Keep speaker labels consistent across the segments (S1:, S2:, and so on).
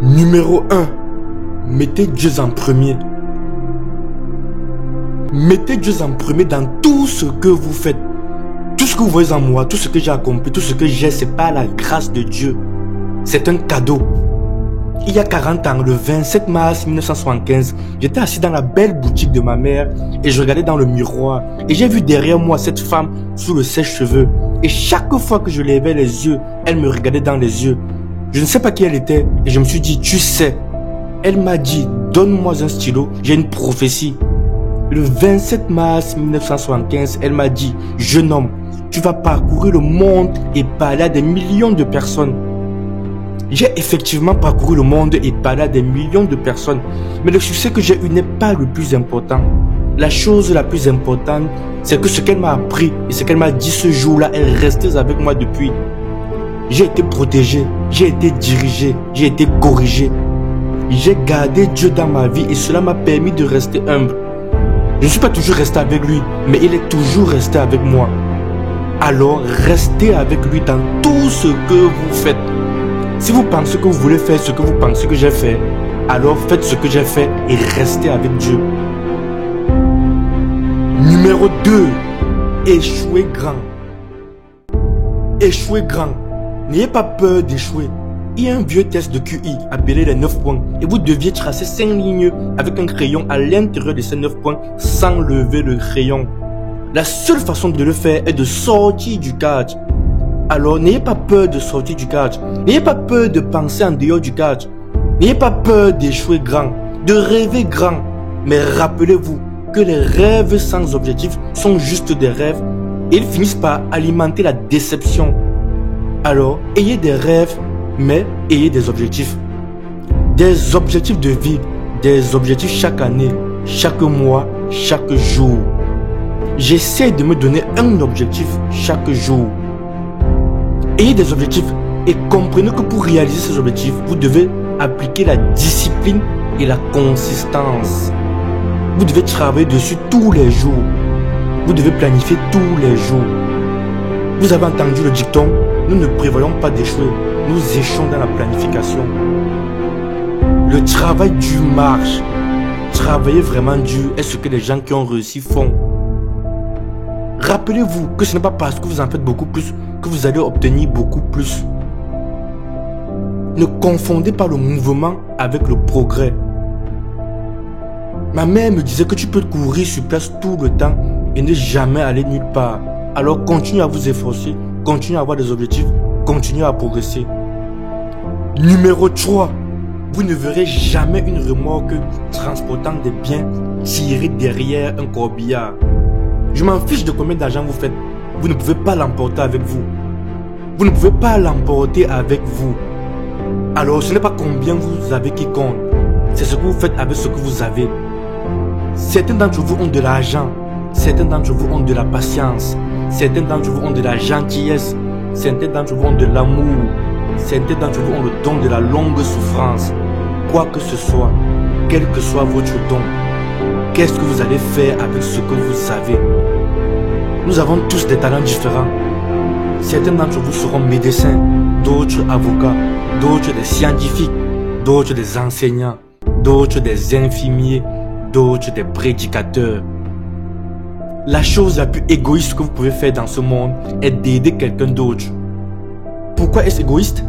S1: Numéro 1. Mettez Dieu en premier. Mettez Dieu en premier dans tout ce que vous faites. Tout ce que vous voyez en moi, tout ce que j'ai accompli, tout ce que j'ai, c'est pas la grâce de Dieu. C'est un cadeau. Il y a 40 ans, le 27 mars 1975, j'étais assis dans la belle boutique de ma mère et je regardais dans le miroir. Et j'ai vu derrière moi cette femme sous le sèche-cheveux. Et chaque fois que je levais les yeux, elle me regardait dans les yeux. Je ne sais pas qui elle était et je me suis dit, tu sais. Elle m'a dit, donne-moi un stylo, j'ai une prophétie. Le 27 mars 1975, elle m'a dit, jeune homme, tu vas parcourir le monde et parler à des millions de personnes. J'ai effectivement parcouru le monde et parlé à des millions de personnes. Mais le succès que j'ai eu n'est pas le plus important. La chose la plus importante, c'est que ce qu'elle m'a appris et ce qu'elle m'a dit ce jour-là est resté avec moi depuis. J'ai été protégé, j'ai été dirigé, j'ai été corrigé. J'ai gardé Dieu dans ma vie et cela m'a permis de rester humble. Je ne suis pas toujours resté avec lui, mais il est toujours resté avec moi. Alors, restez avec lui dans tout ce que vous faites. Si vous pensez que vous voulez faire ce que vous pensez que j'ai fait, alors faites ce que j'ai fait et restez avec Dieu. Numéro 2. Échouez grand. Échouez grand. N'ayez pas peur d'échouer. Il y a un vieux test de QI appelé les 9 points et vous deviez tracer 5 lignes avec un crayon à l'intérieur de ces 9 points sans lever le crayon. La seule façon de le faire est de sortir du cadre. Alors n'ayez pas peur de sortir du cadre. N'ayez pas peur de penser en dehors du cadre. N'ayez pas peur d'échouer grand, de rêver grand. Mais rappelez-vous que les rêves sans objectif sont juste des rêves et ils finissent par alimenter la déception. Alors ayez des rêves, mais ayez des objectifs. Des objectifs de vie, des objectifs chaque année, chaque mois, chaque jour. J'essaie de me donner un objectif chaque jour. Ayez des objectifs et comprenez que pour réaliser ces objectifs, vous devez appliquer la discipline et la consistance. Vous devez travailler dessus tous les jours. Vous devez planifier tous les jours. Vous avez entendu le dicton, nous ne prévoyons pas d'échouer, nous échouons dans la planification. Le travail dur marche. Travailler vraiment dur est ce que les gens qui ont réussi font. Rappelez-vous que ce n'est pas parce que vous en faites beaucoup plus que vous allez obtenir beaucoup plus. Ne confondez pas le mouvement avec le progrès. Ma mère me disait que tu peux courir sur place tout le temps et ne jamais aller nulle part. Alors continuez à vous efforcer, continuez à avoir des objectifs, continuez à progresser. Numéro 3. Vous ne verrez jamais une remorque transportant des biens tirés derrière un corbillard. Je m'en fiche de combien d'argent vous faites. Vous ne pouvez pas l'emporter avec vous. Vous ne pouvez pas l'emporter avec vous. Alors ce n'est pas combien vous avez qui compte. C'est ce que vous faites avec ce que vous avez. Certains d'entre vous ont de l'argent. Certains d'entre vous ont de la patience. Certains d'entre vous ont de la gentillesse. Certains d'entre vous ont de l'amour. Certains d'entre vous ont le don de la longue souffrance. Quoi que ce soit, quel que soit votre don, qu'est-ce que vous allez faire avec ce que vous savez? Nous avons tous des talents différents. Certains d'entre vous seront médecins, d'autres avocats, d'autres des scientifiques, d'autres des enseignants, d'autres des infirmiers, d'autres des prédicateurs. La chose la plus égoïste que vous pouvez faire dans ce monde est d'aider quelqu'un d'autre. Pourquoi est-ce égoïste?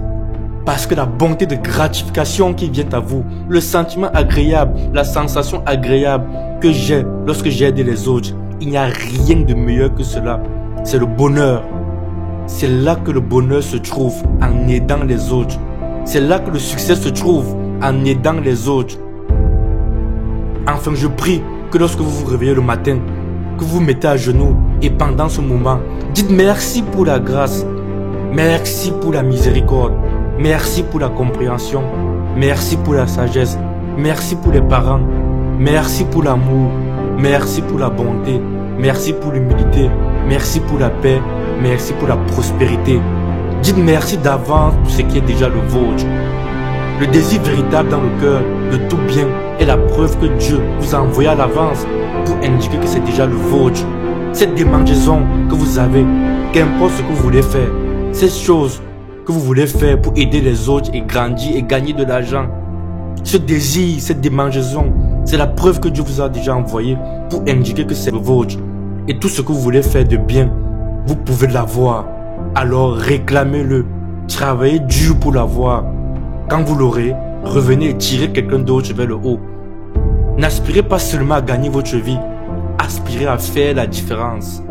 S1: Parce que la bonté de gratification qui vient à vous, le sentiment agréable, la sensation agréable que j'ai lorsque j'aide les autres, il n'y a rien de meilleur que cela. C'est le bonheur. C'est là que le bonheur se trouve, en aidant les autres. C'est là que le succès se trouve, en aidant les autres. Enfin, je prie que lorsque vous vous réveillez le matin, que vous vous mettez à genoux et pendant ce moment, dites merci pour la grâce, merci pour la miséricorde, merci pour la compréhension, merci pour la sagesse, merci pour les parents, merci pour l'amour, merci pour la bonté, merci pour l'humilité, merci pour la paix, merci pour la prospérité. Dites merci d'avance pour ce qui est déjà le vôtre. Le désir véritable dans le cœur de tout bien est la preuve que Dieu vous a envoyé à l'avance pour indiquer que c'est déjà le vôtre. Cette démangeaison que vous avez, qu'importe ce que vous voulez faire, ces choses que vous voulez faire pour aider les autres et grandir et gagner de l'argent, ce désir, cette démangeaison, c'est la preuve que Dieu vous a déjà envoyé pour indiquer que c'est le vôtre. Et tout ce que vous voulez faire de bien, vous pouvez l'avoir. Alors réclamez-le. Travaillez dur pour l'avoir. Quand vous l'aurez, revenez et tirez quelqu'un d'autre vers le haut. N'aspirez pas seulement à gagner votre vie, aspirez à faire la différence.